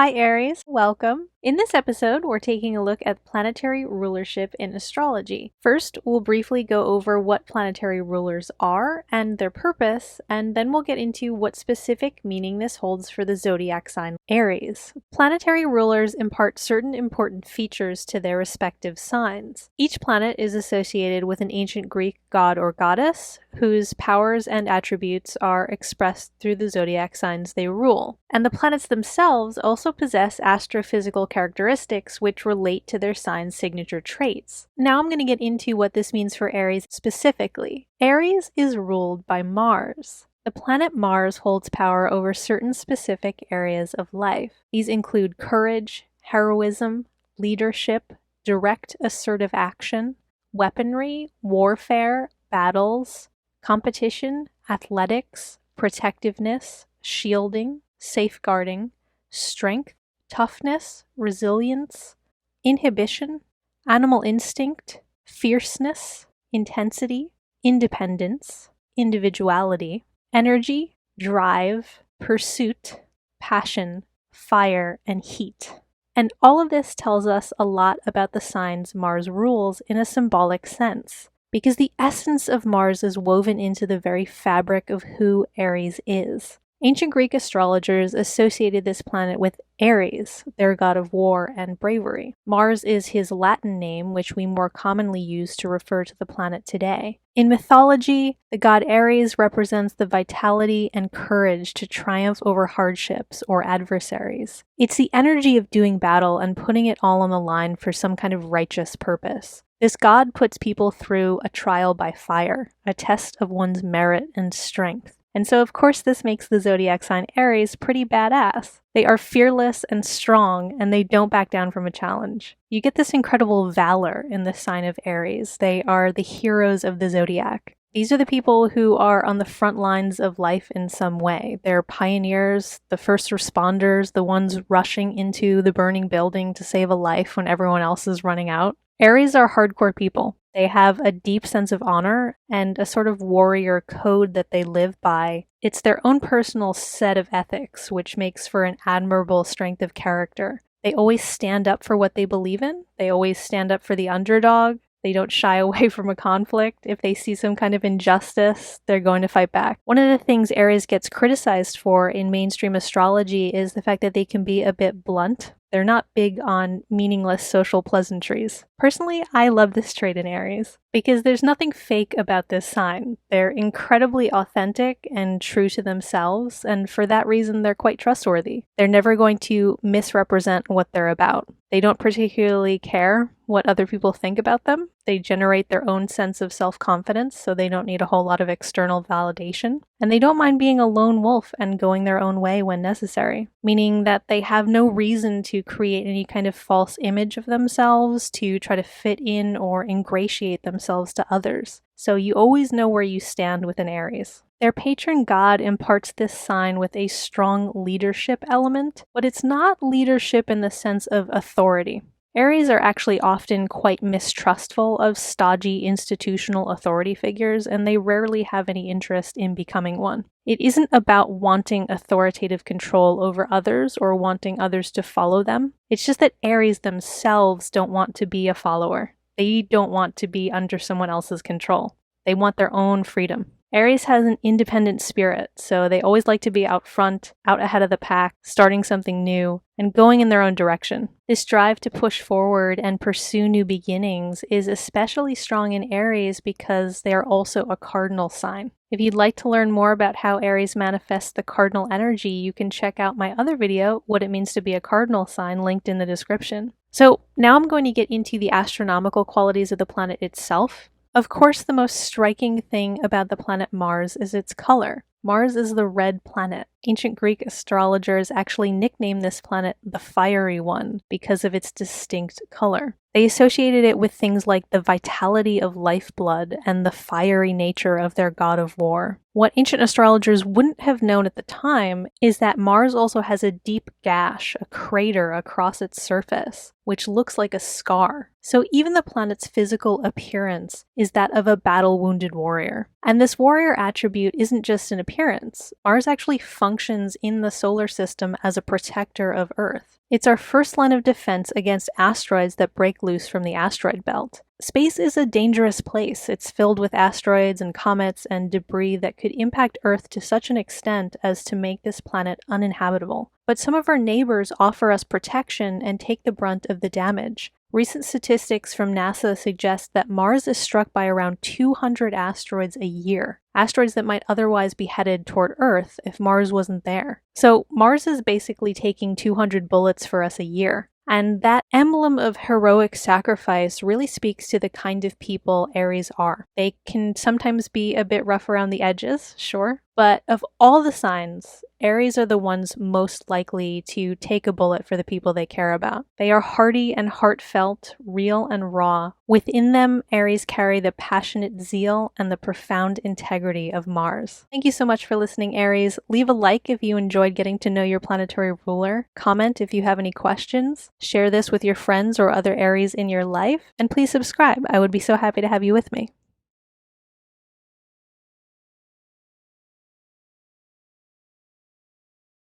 Hi Aries, welcome. In this episode, we're taking a look at planetary rulership in astrology. First, we'll briefly go over what planetary rulers are and their purpose, and then we'll get into what specific meaning this holds for the zodiac sign Aries. Planetary rulers impart certain important features to their respective signs. Each planet is associated with an ancient Greek god or goddess, whose powers and attributes are expressed through the zodiac signs they rule. And the planets themselves also possess astrophysical characteristics which relate to their sign's signature traits. Now I'm going to get into what this means for Aries specifically. Aries is ruled by Mars. The planet Mars holds power over certain specific areas of life. These include courage, heroism, leadership, direct assertive action, weaponry, warfare, battles, competition, athletics, protectiveness, shielding, safeguarding, strength, toughness, resilience, inhibition, animal instinct, fierceness, intensity, independence, individuality, energy, drive, pursuit, passion, fire, and heat. And all of this tells us a lot about the signs Mars rules in a symbolic sense, because the essence of Mars is woven into the very fabric of who Aries is. Ancient Greek astrologers associated this planet with Ares, their god of war and bravery. Mars is his Latin name, which we more commonly use to refer to the planet today. In mythology, the god Ares represents the vitality and courage to triumph over hardships or adversaries. It's the energy of doing battle and putting it all on the line for some kind of righteous purpose. This god puts people through a trial by fire, a test of one's merit and strength. And so, of course, this makes the zodiac sign Aries pretty badass. They are fearless and strong, and they don't back down from a challenge. You get this incredible valor in the sign of Aries. They are the heroes of the zodiac. These are the people who are on the front lines of life in some way. They're pioneers, the first responders, the ones rushing into the burning building to save a life when everyone else is running out. Aries are hardcore people. They have a deep sense of honor and a sort of warrior code that they live by. It's their own personal set of ethics, which makes for an admirable strength of character. They always stand up for what they believe in. They always stand up for the underdog. They don't shy away from a conflict. If they see some kind of injustice, they're going to fight back. One of the things Aries gets criticized for in mainstream astrology is the fact that they can be a bit blunt. They're not big on meaningless social pleasantries. Personally, I love this trait in Aries because there's nothing fake about this sign. They're incredibly authentic and true to themselves, and for that reason, they're quite trustworthy. They're never going to misrepresent what they're about. They don't particularly care what other people think about them. They generate their own sense of self-confidence, so they don't need a whole lot of external validation. And they don't mind being a lone wolf and going their own way when necessary, meaning that they have no reason to create any kind of false image of themselves to try to fit in or ingratiate themselves to others. So you always know where you stand with an Aries. Their patron god imparts this sign with a strong leadership element, but it's not leadership in the sense of authority. Aries are actually often quite mistrustful of stodgy institutional authority figures, and they rarely have any interest in becoming one. It isn't about wanting authoritative control over others or wanting others to follow them. It's just that Aries themselves don't want to be a follower. They don't want to be under someone else's control. They want their own freedom. Aries has an independent spirit, so they always like to be out front, out ahead of the pack, starting something new, and going in their own direction. This drive to push forward and pursue new beginnings is especially strong in Aries because they are also a cardinal sign. If you'd like to learn more about how Aries manifests the cardinal energy, you can check out my other video, What It Means to Be a Cardinal Sign, linked in the description. So now I'm going to get into the astronomical qualities of the planet itself. Of course, the most striking thing about the planet Mars is its color. Mars is the red planet. Ancient Greek astrologers actually nicknamed this planet the fiery one because of its distinct color. They associated it with things like the vitality of lifeblood and the fiery nature of their god of war. What ancient astrologers wouldn't have known at the time is that Mars also has a deep gash, a crater across its surface, which looks like a scar. So even the planet's physical appearance is that of a battle-wounded warrior. And this warrior attribute isn't just an appearance. Mars actually functions functions in the solar system as a protector of Earth. It's our first line of defense against asteroids that break loose from the asteroid belt. Space is a dangerous place. It's filled with asteroids and comets and debris that could impact Earth to such an extent as to make this planet uninhabitable. But some of our neighbors offer us protection and take the brunt of the damage. Recent statistics from NASA suggest that Mars is struck by around 200 asteroids a year. Asteroids that might otherwise be headed toward Earth if Mars wasn't there. So Mars is basically taking 200 bullets for us a year. And that emblem of heroic sacrifice really speaks to the kind of people Aries are. They can sometimes be a bit rough around the edges, sure, but of all the signs, Aries are the ones most likely to take a bullet for the people they care about. They are hearty and heartfelt, real and raw. Within them, Aries carry the passionate zeal and the profound integrity of Mars. Thank you so much for listening, Aries. Leave a like if you enjoyed getting to know your planetary ruler. Comment if you have any questions. Share this with your friends or other Aries in your life. And please subscribe. I would be so happy to have you with me.